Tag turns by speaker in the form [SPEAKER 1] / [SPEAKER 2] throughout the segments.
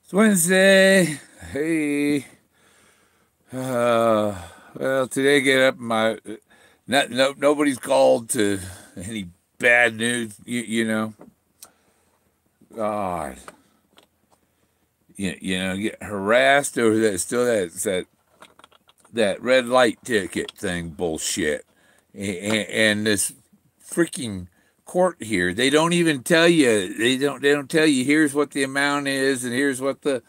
[SPEAKER 1] It's Wednesday. Hey. Well, today I get up my nobody's called to any bad news. You know, God, get harassed over that red light ticket thing bullshit, and this freaking court here. They don't even tell you. They don't tell you. Here's what the amount is, and here's what the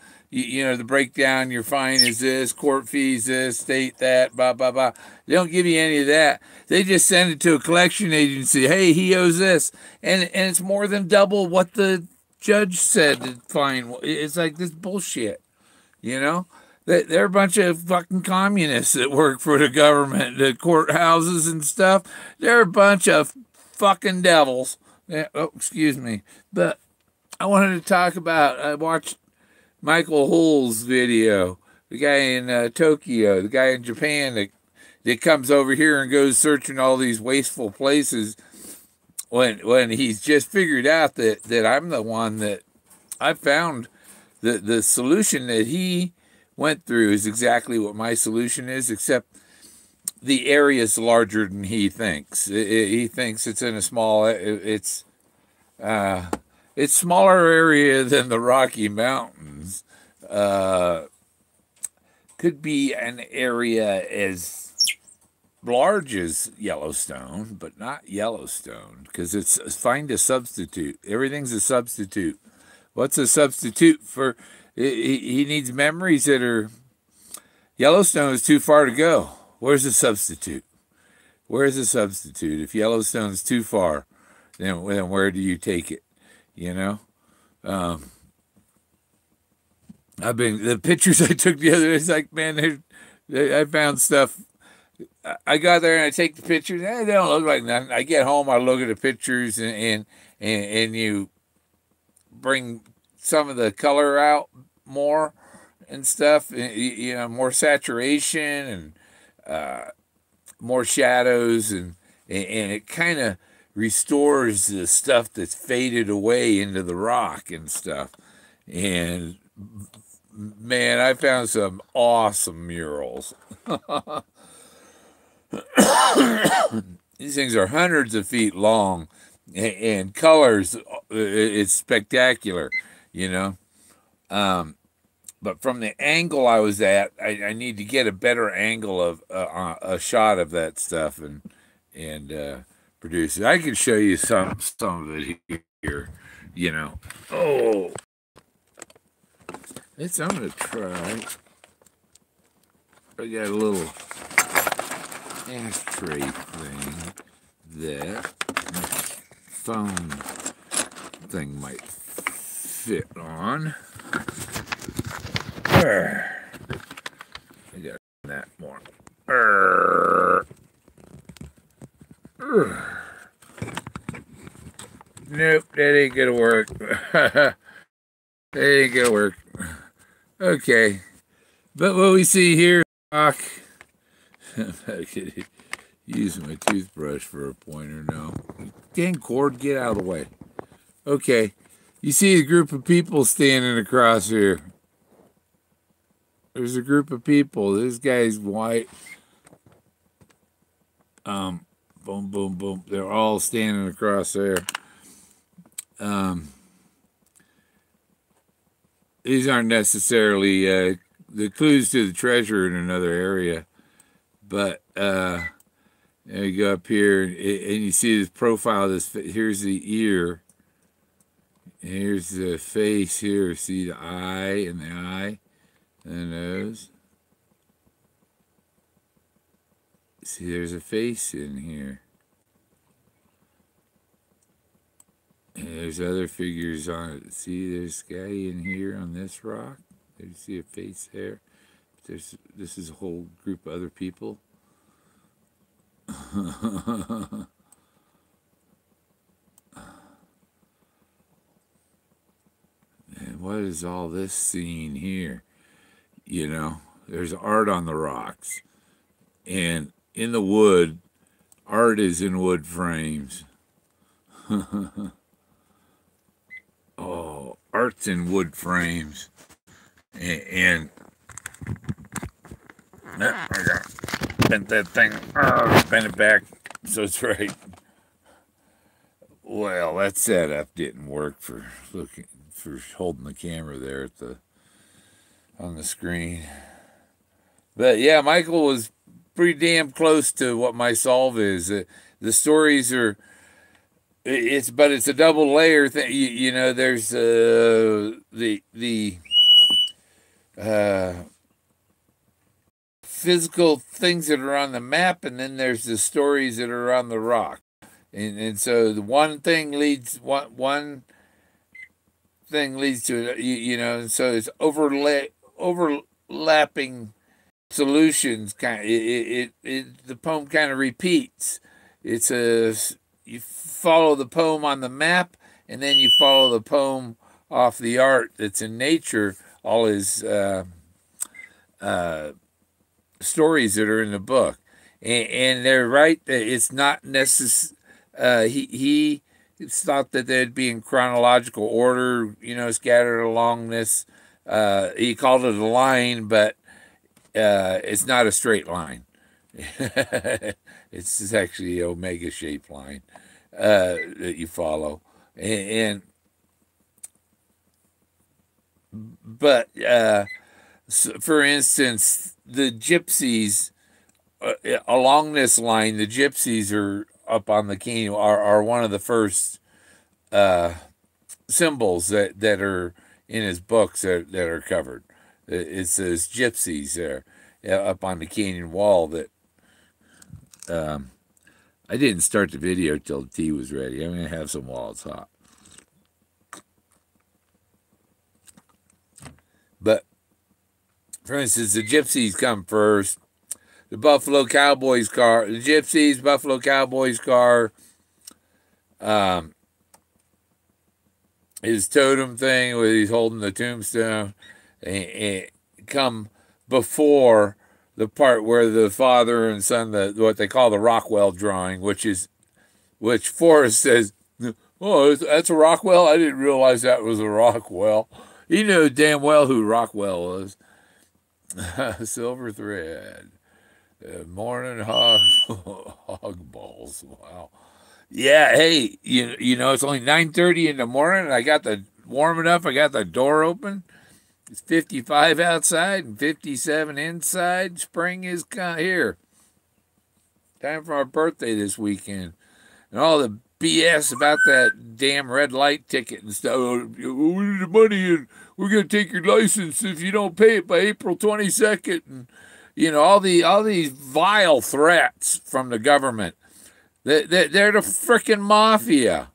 [SPEAKER 1] breakdown. Your fine is this, court fees this, state that, blah blah blah. They don't give you any of that. They just send it to a collection agency. Hey, he owes this, and it's more than double what the judge said to fine. It's like this bullshit. You know, they're a bunch of fucking communists that work for the government, the courthouses and stuff. They're a bunch of fucking devils. Yeah, oh, excuse me. But I wanted to talk about, I watched Michael Houle's video, the guy in Tokyo, the guy in Japan that comes over here and goes searching all these wasteful places when he's just figured out that I'm the one that I found the solution that he went through is exactly what my solution is, except the area is larger than he thinks. He thinks it's in a small. It's smaller area than the Rocky Mountains. Could be an area as large as Yellowstone, but not Yellowstone, because it's find a substitute. Everything's a substitute. What's a substitute for? He needs memories that are. Yellowstone is too far to go. Where's the substitute? Where's the substitute? If Yellowstone's too far, then where do you take it? You know, the pictures I took the other day. It's like, man, I found stuff. I got there and I take the pictures. They don't look like nothing. I get home, I look at the pictures, and you bring some of the color out more and stuff. More saturation and more shadows, and it kind of restores the stuff that's faded away into the rock and stuff. And man, I found some awesome murals. These things are hundreds of feet long, and colors. It's spectacular, you know. But from the angle I was at, I need to get a better angle of a shot of that stuff and produce it. I can show you some of it here. You know. Oh, I'm gonna try. I got a little ashtray thing that my phone thing might fit on. I got that more. Nope, that ain't gonna work. That ain't gonna work. Okay, but what we see here, I could use my toothbrush for a pointer. No, dang cord, get out of the way. Okay, you see a group of people standing across here. There's a group of people. This guy's white. Boom, boom, boom. They're all standing across there. These aren't necessarily the clues to the treasure in another area, but there you go up here, and you see this profile. Here's the ear. Here's the face. Here, see the eye and the eye. The nose. See, there's a face in here. And there's other figures on it. See, there's a guy in here on this rock. There you see a face there. This is a whole group of other people. And what is all this scene here? You know, there's art on the rocks. And in the wood, art is in wood frames. Oh, art's in wood frames. And I got bent that thing, bent it back so it's right. Well, that setup didn't work for holding the camera there on the screen. But yeah, Michael was pretty damn close to what my solve is. The stories are it's a double layer thing. You know, there's the physical things that are on the map, and then there's the stories that are on the rock. And so the one thing leads one thing leads to it, you know, and so it's overlapping solutions. Kind of, the poem kind of repeats. It's you follow the poem on the map, and then you follow the poem off the art that's in nature. All his stories that are in the book, and they're right. It's not necessary. He thought that they'd be in chronological order, you know, scattered along this. He called it a line, but it's not a straight line. It's actually an omega-shaped line that you follow, but so for instance, the gypsies along this line, the gypsies are up on the canyon are one of the first symbols that are in his books that are covered. It says gypsies there up on the canyon wall. That I didn't start the video till the tea was ready. I'm gonna have some while it's hot. But for instance, the gypsies come first. The Buffalo Cowboys car, the gypsies, Buffalo Cowboys car, his totem thing where he's holding the tombstone, and come before the part where the father and son, what they call the Rockwell drawing, which Forrest says, "Oh, that's a Rockwell? I didn't realize that was a Rockwell." He knew damn well who Rockwell was. Silver thread. Morning hog balls. Wow. Yeah, hey, you know, it's only 9:30 in the morning, and I got warm enough. I got the door open. It's 55 outside and 57 inside. Spring is here. Time for our birthday this weekend. And all the BS about that damn red light ticket and stuff. Oh, we need the money, and we're going to take your license if you don't pay it by April 22nd. And, you know, all these vile threats from the government. They're the frickin' mafia.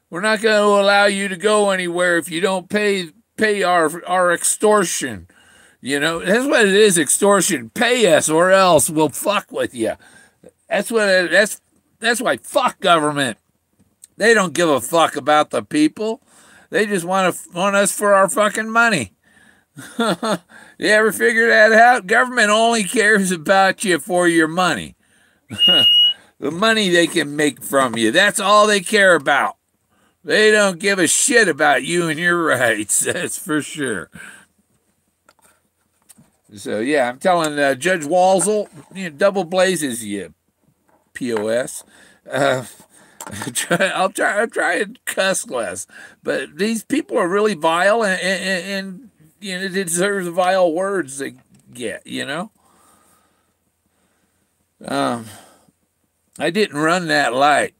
[SPEAKER 1] We're not going to allow you to go anywhere if you don't pay our extortion. You know, that's what it is, extortion. Pay us or else we'll fuck with you. That's why fuck government. They don't give a fuck about the people. They just want us for our fucking money. You ever figure that out? Government only cares about you for your money. The money they can make from you. That's all they care about. They don't give a shit about you and your rights. That's for sure. So, yeah, I'm telling Judge Walzel, double blazes, you POS. I'll try and cuss less. But these people are really vile, and you know, they deserve the vile words they get, you know? I didn't run that light.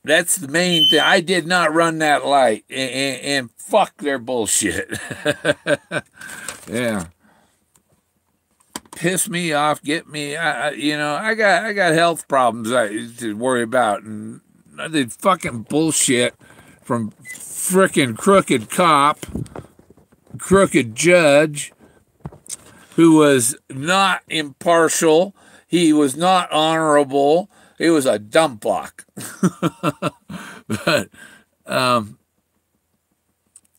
[SPEAKER 1] That's the main thing. I did not run that light, and fuck their bullshit. Yeah. Piss me off, get me. I got health problems to worry about, and I did fucking bullshit from frickin' crooked cop, crooked judge, who was not impartial. He was not honorable. He was a dumb block. But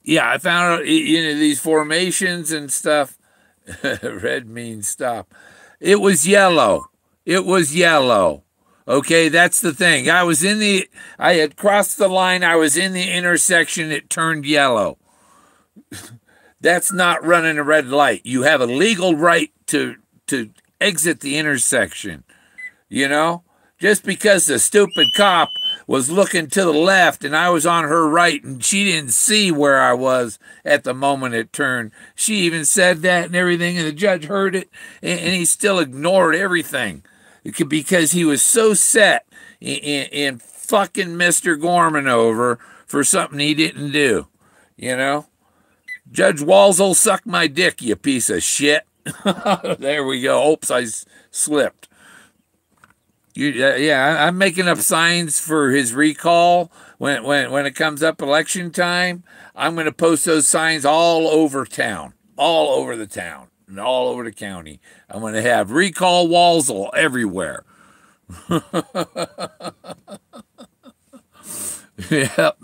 [SPEAKER 1] yeah, I found out, these formations and stuff. Red means stop. It was yellow. It was yellow. Okay, that's the thing. I had crossed the line. I was in the intersection. It turned yellow. That's not running a red light. You have a legal right to exit the intersection. You know, just because the stupid cop was looking to the left and I was on her right and she didn't see where I was at the moment it turned. She even said that and everything, and the judge heard it, and he still ignored everything because he was so set in fucking Mr. Gorman over for something he didn't do. You know, Judge Walsall, suck my dick, you piece of shit. There we go. Oops, I slipped. Yeah, I'm making up signs for his recall when it comes up election time. I'm going to post those signs all over town, all over the town, and all over the county. I'm going to have recall Walsall everywhere. Yep.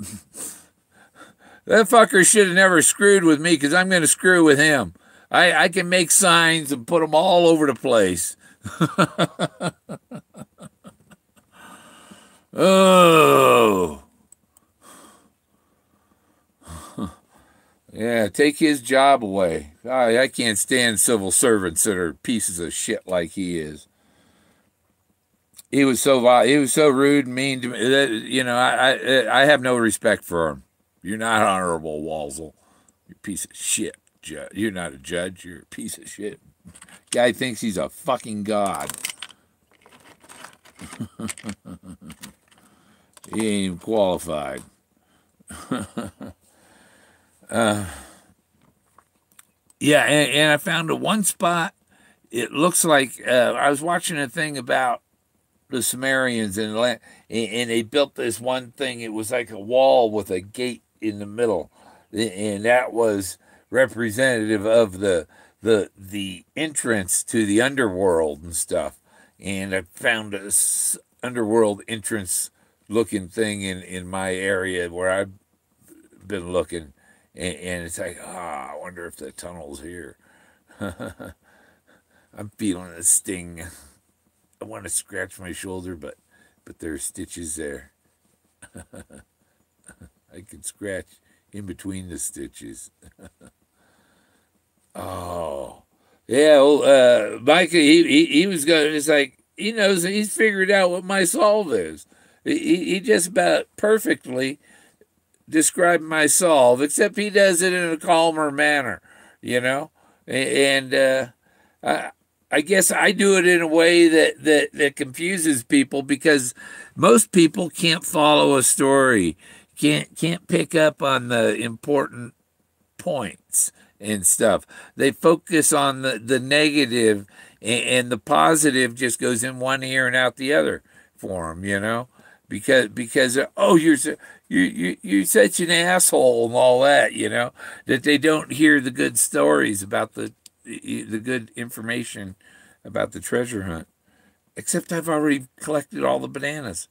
[SPEAKER 1] That fucker should have never screwed with me, because I'm going to screw with him. I can make signs and put them all over the place. Oh. Yeah, take his job away. I can't stand civil servants that are pieces of shit like he is. He was so rude and mean to me that, you know, I have no respect for him. You're not honorable, Walsall. You piece of shit. You're not a judge. You're a piece of shit. Guy thinks he's a fucking god. He ain't even qualified. Yeah, and I found a one spot. It looks like I was watching a thing about the Sumerians, and they built this one thing. It was like a wall with a gate in the middle, and that was representative of the entrance to the underworld and stuff. And I found a underworld entrance looking thing in my area where I've been looking, and it's like, I wonder if the tunnel's here. I'm feeling a sting. I want to scratch my shoulder, but there's stitches there. I can scratch in between the stitches. Oh, yeah. Well, Micah, he was going. It's like he knows. He's figured out what my solve is. He just about perfectly described my solve, except he does it in a calmer manner, you know. And I guess I do it in a way that confuses people, because most people can't follow a story, can't pick up on the important points and stuff. They focus on the negative, and the positive just goes in one ear and out the other for them, you know, because you're such an asshole and all that, you know, that they don't hear the good stories about the good information about the treasure hunt. Except I've already collected all the bananas.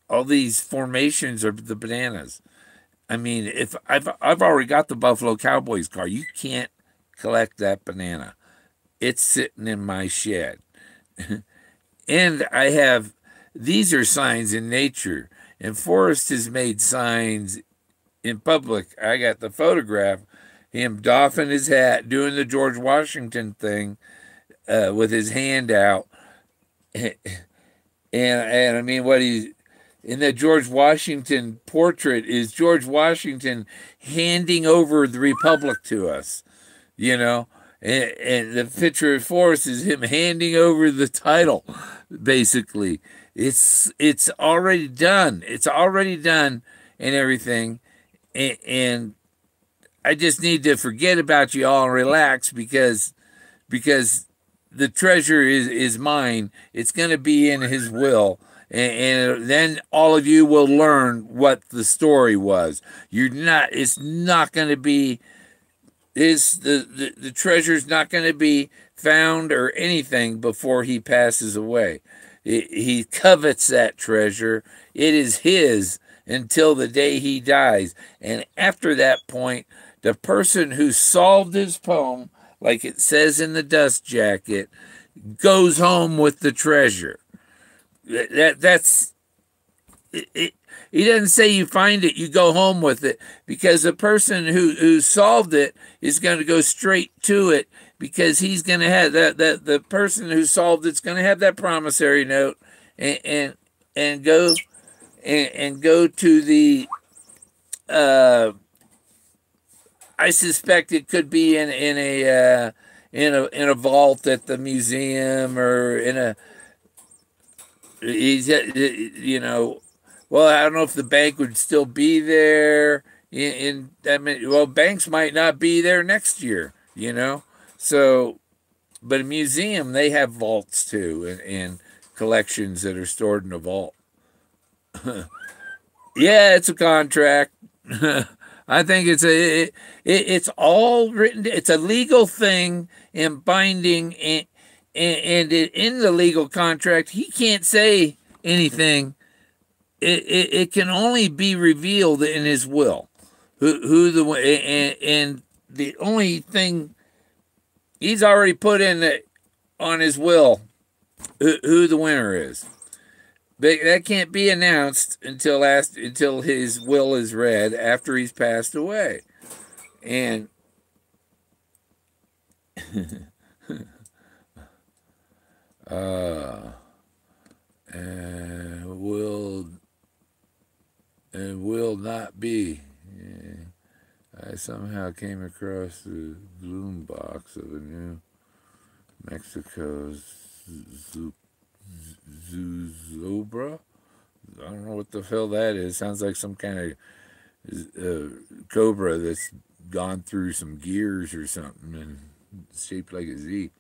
[SPEAKER 1] All these formations are the bananas. I mean, if I've already got the Buffalo Cowboys car, you can't collect that banana. It's sitting in my shed. And I have, these are signs in nature. And Forrest has made signs in public. I got the photograph, him doffing his hat, doing the George Washington thing with his hand out. And I mean, what he's, in that George Washington portrait is George Washington handing over the Republic to us, you know, and the picture of Forrest is him handing over the title, basically. It's already done. It's already done and everything. And I just need to forget about you all and relax, because the treasure is mine. It's going to be in his will. And then all of you will learn what the story was. It's not going to be, the treasure's not going to be found or anything before he passes away. He covets that treasure. It is his until the day he dies. And after that point, the person who solved his poem, like it says in the dust jacket, goes home with the treasure. That's it. He doesn't say you find it, you go home with it, because the person who solved it is going to go straight to it, because he's going to have that the person who solved it's going to have that promissory note, and go to the I suspect it could be in a vault at the museum, or in a well, I don't know if the bank would still be there. Well, banks might not be there next year, So, but a museum, they have vaults too, and collections that are stored in a vault. Yeah, it's a contract. I think it's all written. It's a legal thing and binding, and in the legal contract, he can't say anything. It can only be revealed in his will. And the only thing he's already put on his will who the winner is. But that can't be announced until his will is read after he's passed away. And will not be. I somehow came across the gloom box of a New Mexico Zubra. I don't know what the hell that is. Sounds like some kind of cobra that's gone through some gears or something and shaped like a Z.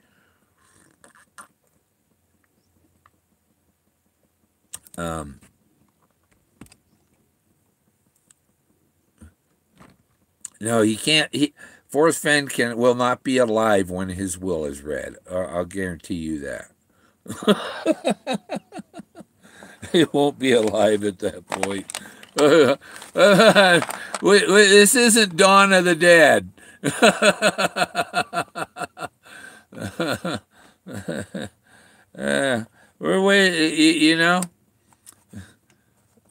[SPEAKER 1] No, he can't. Forrest Fenn will not be alive when his will is read. I'll guarantee you that. He won't be alive at that point. This isn't Dawn of the Dead. We're waiting, I've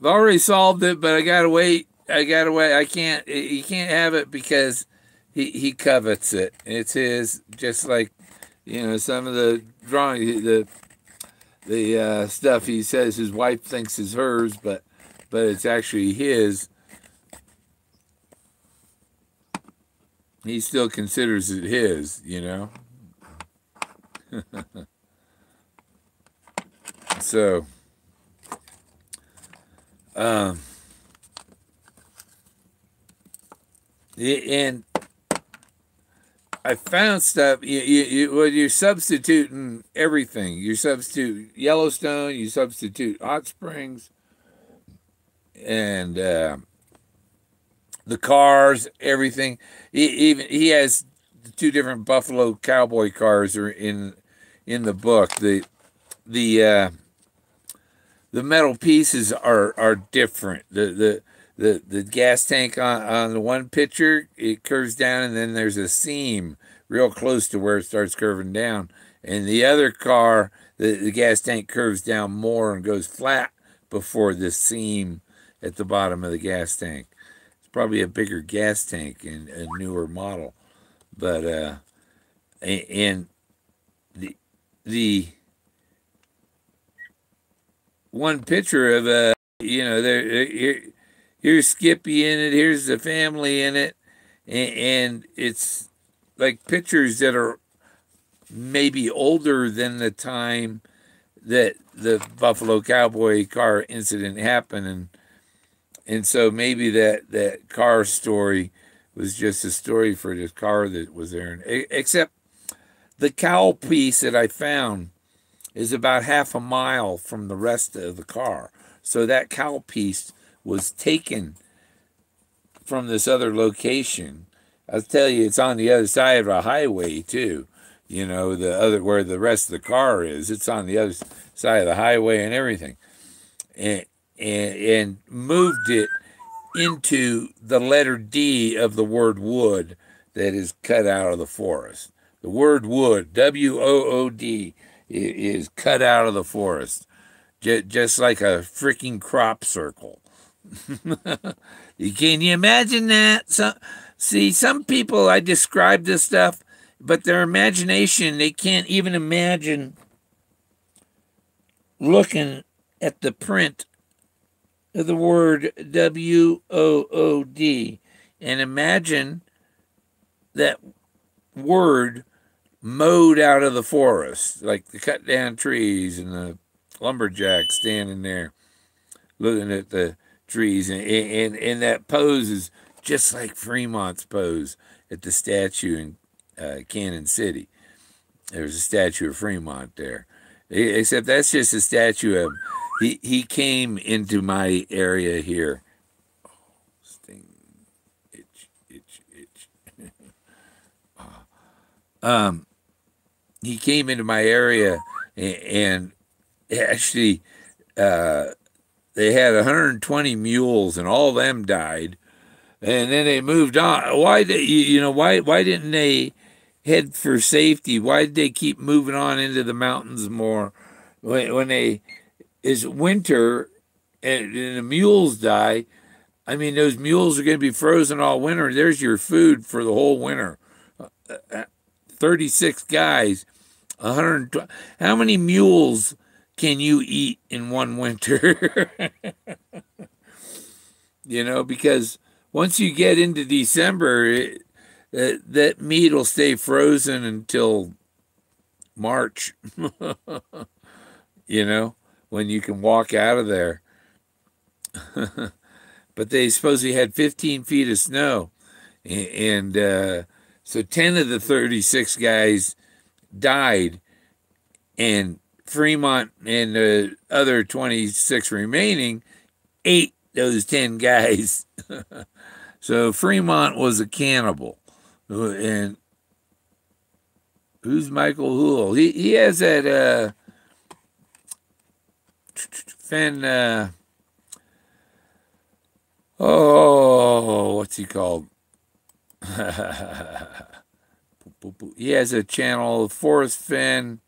[SPEAKER 1] already solved it, but I gotta wait. I can't. He can't have it because he covets it. It's his, just like some of the drawing, the stuff he says his wife thinks is hers, but it's actually his. He still considers it his, So, and I found stuff. You're substituting everything. You substitute Yellowstone. You substitute Hot Springs, and the cars, everything. He has two different Buffalo Cowboy cars are in the book. The metal pieces are different. The gas tank on the one picture, it curves down, and then there's a seam real close to where it starts curving down. And the other car, the gas tank curves down more and goes flat before the seam at the bottom of the gas tank. It's probably a bigger gas tank and a newer model. But and the one picture of here's Skippy in it, here's the family in it, and it's like pictures that are maybe older than the time that the Buffalo Cowboy car incident happened, and so maybe that car story was just a story for this car that was there. Except the cowl piece that I found is about half a mile from the rest of the car. So that cowl piece was taken from this other location. I'll tell you, it's on the other side of a highway too. The other where the rest of the car is. It's on the other side of the highway and everything, and moved it into the letter D of the word wood that is cut out of the forest. The word wood, WOOD, is cut out of the forest, just like a freaking crop circle. Can you imagine that? See, some people, I describe this stuff, but their imagination, they can't even imagine looking at the print of the word WOOD and imagine that word mowed out of the forest, like the cut down trees and the lumberjack standing there looking at the trees. And that pose is just like Fremont's pose at the statue in Cannon City. There's a statue of Fremont there. Except that's just a statue of he came into my area here. Oh, sting, itch, itch, itch. He came into my area and actually they had 120 mules and all of them died, and then they moved on. Why did why didn't they head for safety? Why did they keep moving on into the mountains more when it's winter and the mules die? I mean, those mules are going to be frozen all winter. There's your food for the whole winter. 36 guys, 120. How many mules can you eat in one winter? Because once you get into December, that meat will stay frozen until March, when you can walk out of there. But they supposedly had 15 feet of snow. And so 10 of the 36 guys died, and Fremont and the other 26 remaining ate those 10 guys. So Fremont was a cannibal. And who's Michael Houle? He has that Fenn, what's he called? He has a channel, Forrest Fenn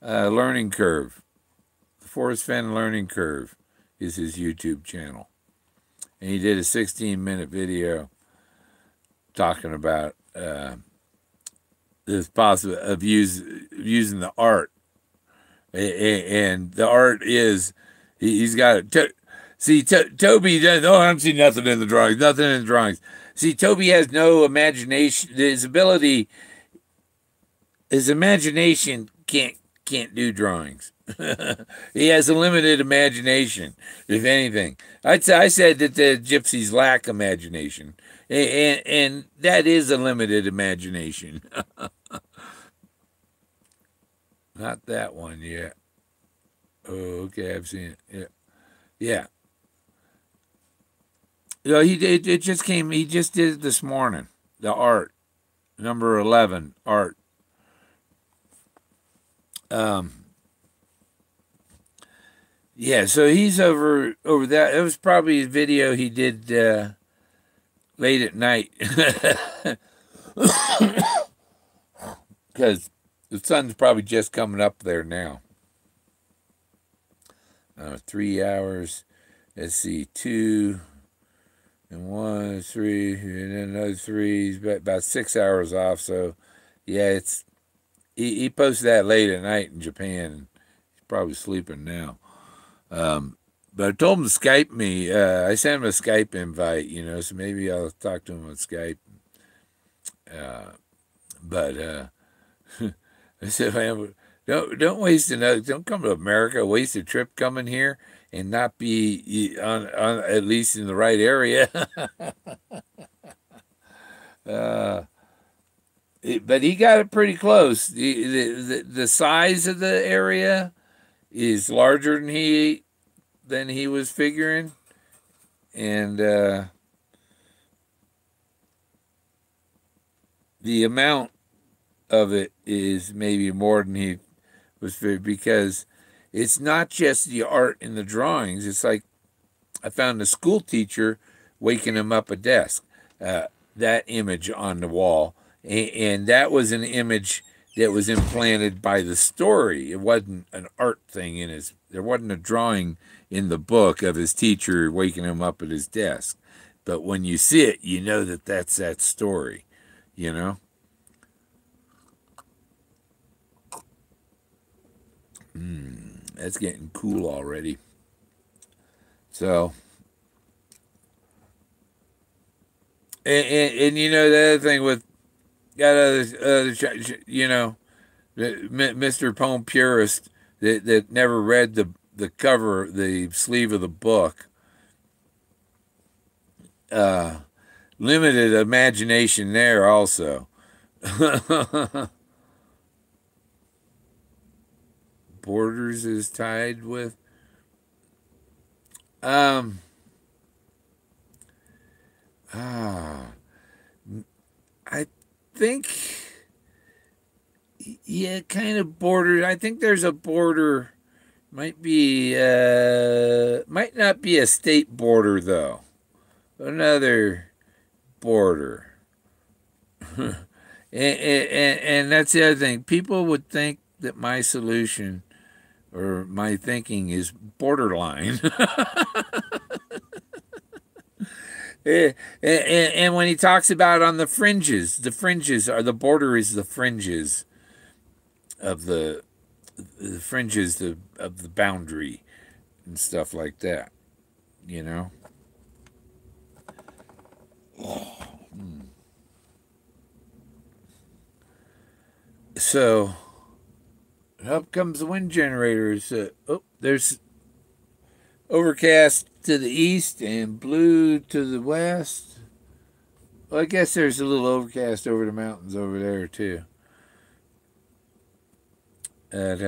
[SPEAKER 1] Learning Curve. Forrest Fenn Learning Curve is his YouTube channel. And he did a 16-minute video talking about this possibility of using the art. And the art is, he's got it. See, Toby does, I don't see nothing in the drawings, See, Toby has no imagination. His imagination can't do drawings. He has a limited imagination, if anything. I said that the gypsies lack imagination, and that is a limited imagination. Not that one yet. Oh, okay, I've seen it. Yeah. It just came. He just did it this morning. The art, number 11, art. Yeah, so he's over that. It was probably a video he did late at night, because the sun's probably just coming up there now. 3 hours. Let's see, 2 and 1, 3, and then another 3. He's about 6 hours off. So, yeah, he posted that late at night in Japan. He's probably sleeping now. But I told him to Skype me. I sent him a Skype invite, so maybe I'll talk to him on Skype. But I said, man, don't waste don't come to America, waste a trip coming here and not be on at least in the right area. But he got it pretty close. The size of the area is larger than he was figuring, and the amount of it is maybe more than he was figuring, because it's not just the art in the drawings. It's like I found a school teacher waking him up a desk, that image on the wall, and that was an image that was implanted by the story. It wasn't an art thing there wasn't a drawing in the book of his teacher waking him up at his desk. But when you see it, you know that that's that story, you know? That's getting cool already. So, and you know, the other thing with, got you know, Mr. Poem Purist that never read the cover, the sleeve of the book, limited imagination there also. Borders is tied with. I think, yeah, kind of border. I think there's a border. Might be, might not be a state border though. Another border. And that's the other thing. People would think that my solution or my thinking is borderline. And when he talks about on the fringes are the border is the fringes of the fringes of the boundary and stuff like that, you know. So up comes the wind generators. Oh, there's overcast to the east and blue to the west. Well, I guess there's a little overcast over the mountains over there too. At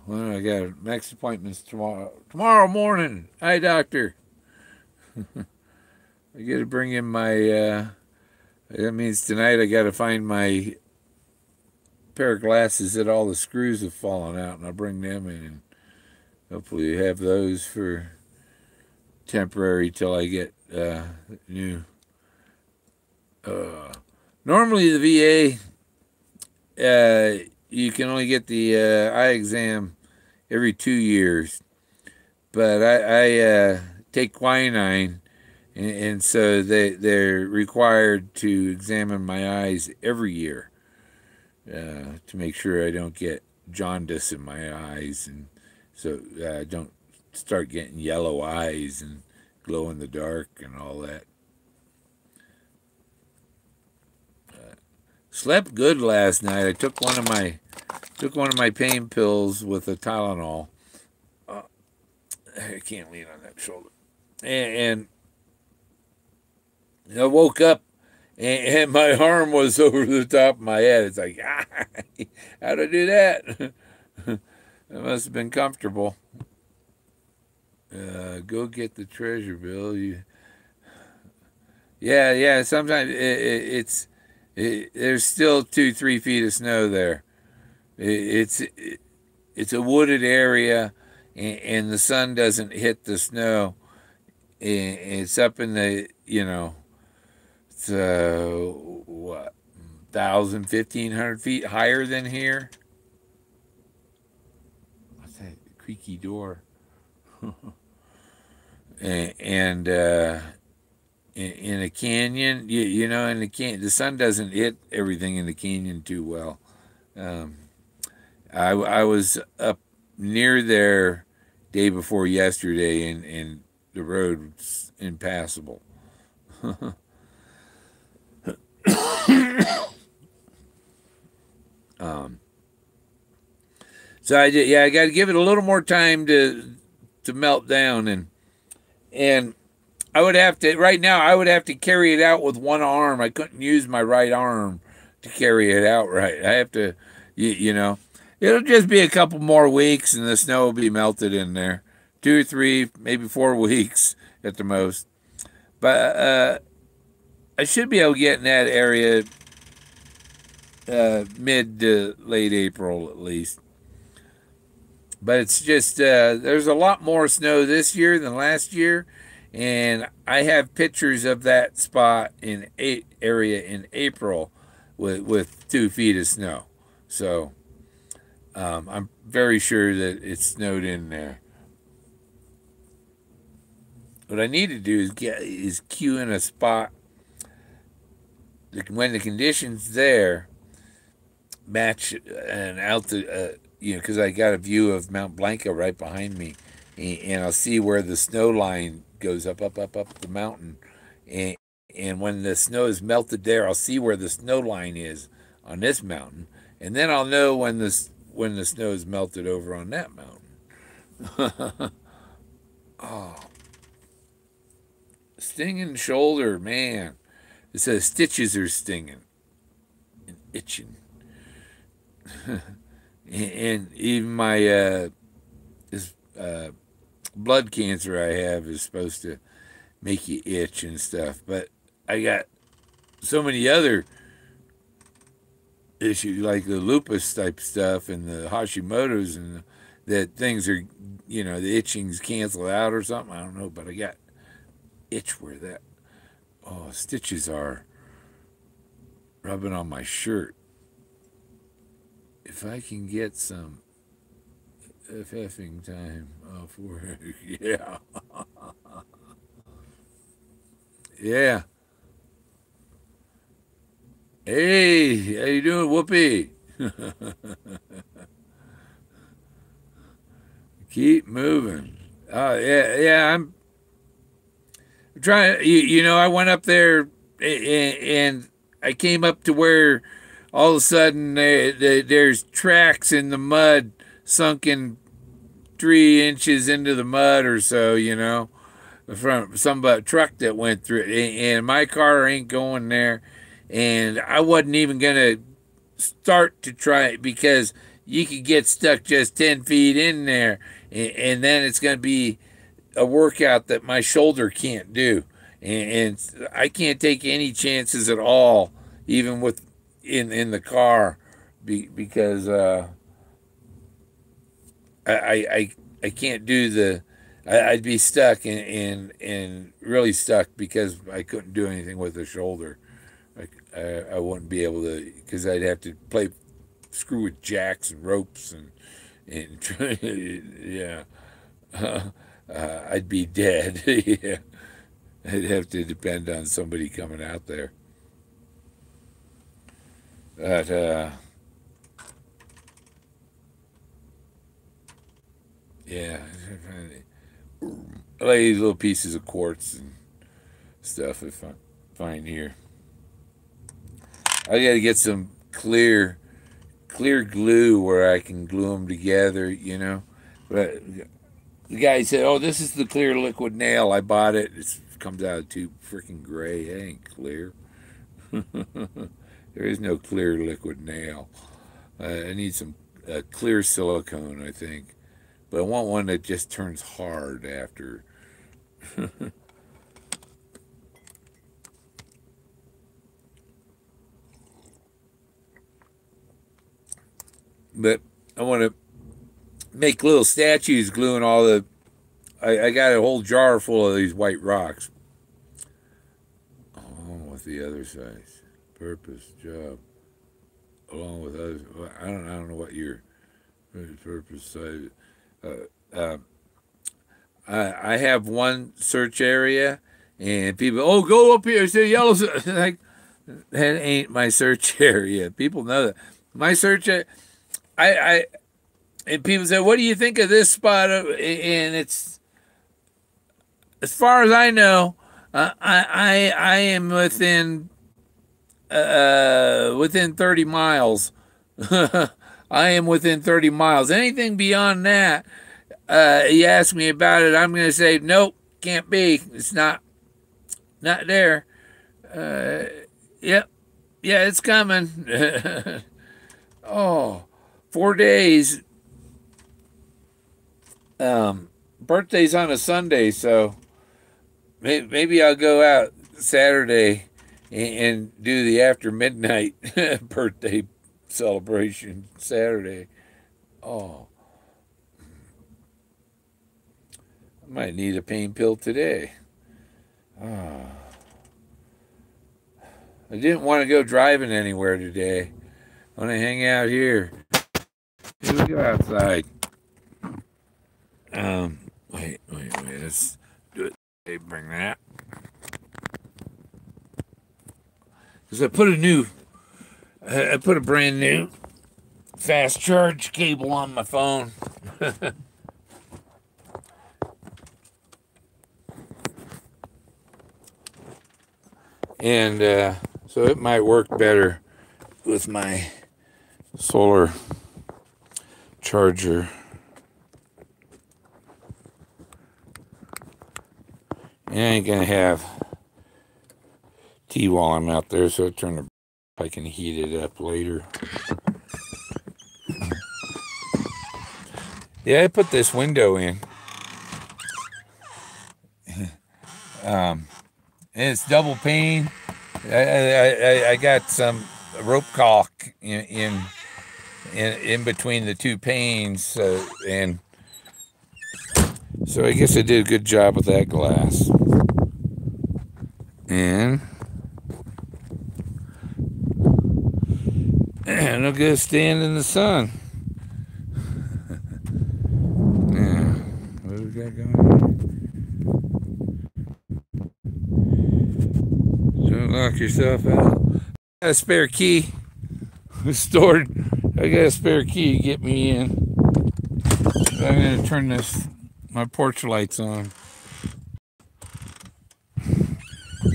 [SPEAKER 1] well, I got next appointments tomorrow morning. Hi, doctor. I got to bring in my. That means tonight I got to find my pair of glasses that all the screws have fallen out, and I'll bring them in and hopefully have those for temporary till I get new. Normally the VA, you can only get the eye exam every 2 years, but I take quinine, and so they're required to examine my eyes every year to make sure I don't get jaundice in my eyes, and so I don't start getting yellow eyes and glow in the dark and all that. Slept good last night. I took one of my pain pills with a Tylenol. I can't lean on that shoulder. And I woke up and my arm was over the top of my head. It's like, how'd I do that? That must have been comfortable. Go get the treasure bill. Yeah. Sometimes there's still 2-3 feet of snow there. It's a wooded area, and the sun doesn't hit the snow. It's up in the, it's what, 1,000, 1,500 feet higher than here. What's that creaky door? and in a canyon, in the canyon, the sun doesn't hit everything in the canyon too well. I was up near there day before yesterday, and the road was impassable. So I got to give it a little more time to melt down, and I would have to, right now, I would have to carry it out with one arm. I couldn't use my right arm to carry it out right. I have to, it'll just be a couple more weeks and the snow will be melted in there. 2 or 3, maybe 4 weeks at the most. But I should be able to get in that area mid to late April at least. But it's just, there's a lot more snow this year than last year. And I have pictures of that spot in area in April with 2 feet of snow. So I'm very sure that it snowed in there. What I need to do is queue in a spot when the conditions there match an altitude, because I got a view of Mount Blanca right behind me, and I'll see where the snow line goes up the mountain, and when the snow is melted there, I'll see where the snow line is on this mountain, and then I'll know when the snow is melted over on that mountain. Oh, stinging shoulder, man. It says stitches are stinging and itching. And even my this blood cancer I have is supposed to make you itch and stuff, but I got so many other issues like the lupus type stuff and the Hashimoto's, and that things are, the itching's canceled out or something. I don't know, but I got itch where that stitches are rubbing on my shirt. If I can get some effing time off work, yeah. Yeah. Hey, how you doing, Whoopi? Keep moving. Yeah. I'm trying. I went up there and I came up to where all of a sudden there's tracks in the mud, sunken 3 inches into the mud or so, from some truck that went through it, and my car ain't going there, and I wasn't even gonna start to try it because you could get stuck just 10 feet in there, and then it's gonna be a workout that my shoulder can't do, and I can't take any chances at all, even with in the car, because I can't do the. I'd be stuck and really stuck because I couldn't do anything with the shoulder. I wouldn't be able to, because I'd have to screw with jacks and ropes and yeah. I'd be dead. Yeah, I'd have to depend on somebody coming out there. But yeah, I like these little pieces of quartz and stuff if I find here. I got to get some clear glue where I can glue them together. But the guy said, "Oh, this is the clear liquid nail. I bought it. It comes out too freaking gray. It ain't clear. There is no clear liquid nail. I need some clear silicone, I think. But I want one that just turns hard after." But I want to make little statues gluing all the. I got a whole jar full of these white rocks. Along with the other size, purpose, job, along with others. I don't know what your purpose side. Uh, I have one search area, and people, oh, go up here, say yellow. Like, that ain't my search area. People know that. My search, and people say, what do you think of this spot? And it's, as far as I know, I am within 30 miles. I am within 30 miles. Anything beyond that, you ask me about it, I'm going to say, nope, can't be. It's not there. Yep. Yeah, it's coming. Oh, 4 days. Birthday's on a Sunday, so maybe I'll go out Saturday and do the after midnight birthday celebration Saturday. Oh, I might need a pain pill today. Oh. I didn't want to go driving anywhere today. I want to hang out here. Here we go outside. Wait. Let's do it. Okay, bring that. Because I put a brand new fast charge cable on my phone. And so it might work better with my solar charger. And I ain't gonna have tea while I'm out there, so I can heat it up later. Yeah, I put this window in. And it's double pane. I got some rope caulk in between the two panes, and so I guess I did a good job with that glass. And I'll go stand in the sun. Yeah, what do we got going on? Don't lock yourself out. I got a spare key stored. I got a spare key to get me in. So I'm going to turn my porch lights on.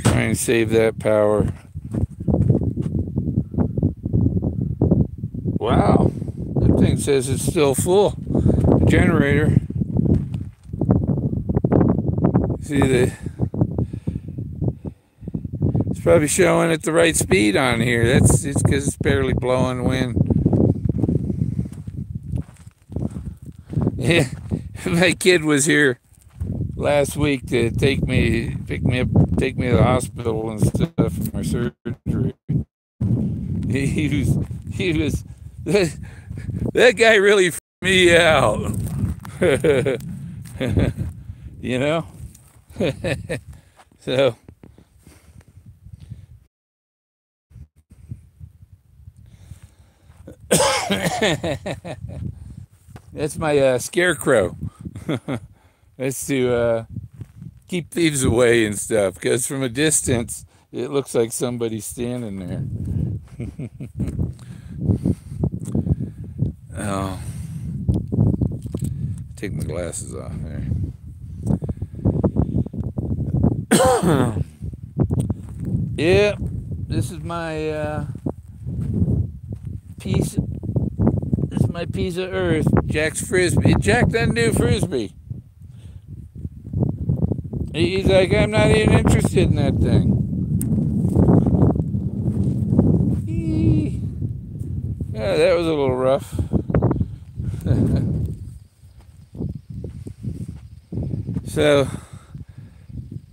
[SPEAKER 1] Trying to save that power. Wow, that thing says it's still full. The generator. See it's probably showing at the right speed on here. It's because it's barely blowing wind. Yeah, my kid was here last week to pick me to the hospital and stuff for my surgery. He was that guy really freaked me out. You know? So that's my scarecrow. That's to keep thieves away and stuff, because from a distance it looks like somebody's standing there. Oh, take my glasses off there. Yeah, this is my piece. This is my piece of earth. Jack's frisbee. Jack doesn't do frisbee. He's like, I'm not even interested in that thing. Yeah, that was a little rough. So,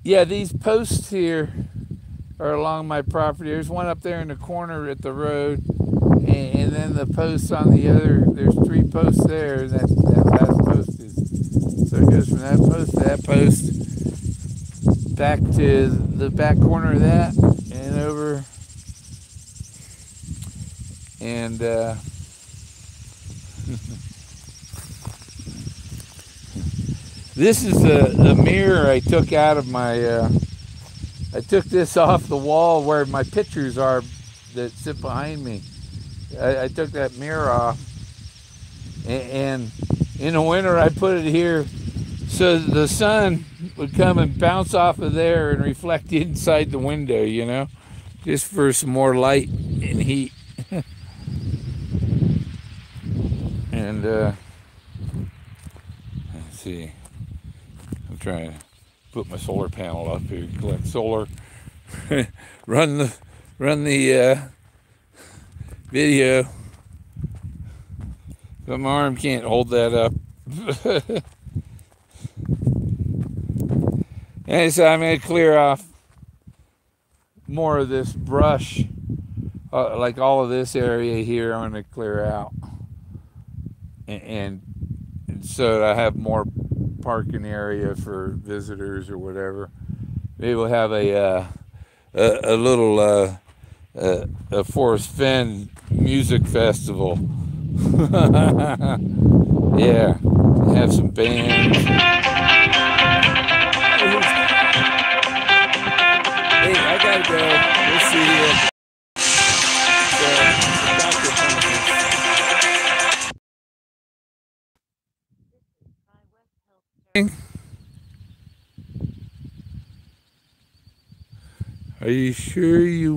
[SPEAKER 1] yeah, these posts here are along my property. There's one up there in the corner at the road, and then the posts on the other. There's 3 posts there. That last post is, so it goes from that post to that post, back to the back corner of that, and over. And this is a mirror I took out of my, I took this off the wall where my pictures are that sit behind me. I took that mirror off, and in the winter I put it here so the sun would come and bounce off of there and reflect inside the window, you know, just for some more light and heat. And let's see, I'm trying to put my solar panel up here, collect solar, run the video, but my arm can't hold that up. And so I'm going to clear off more of this brush, like all of this area here I'm going to clear out. And so I have more parking area for visitors or whatever. Maybe we'll have a little a Forrest Fenn music festival. Yeah, have some bands. Hey, I gotta go. We'll see you. Are you sure you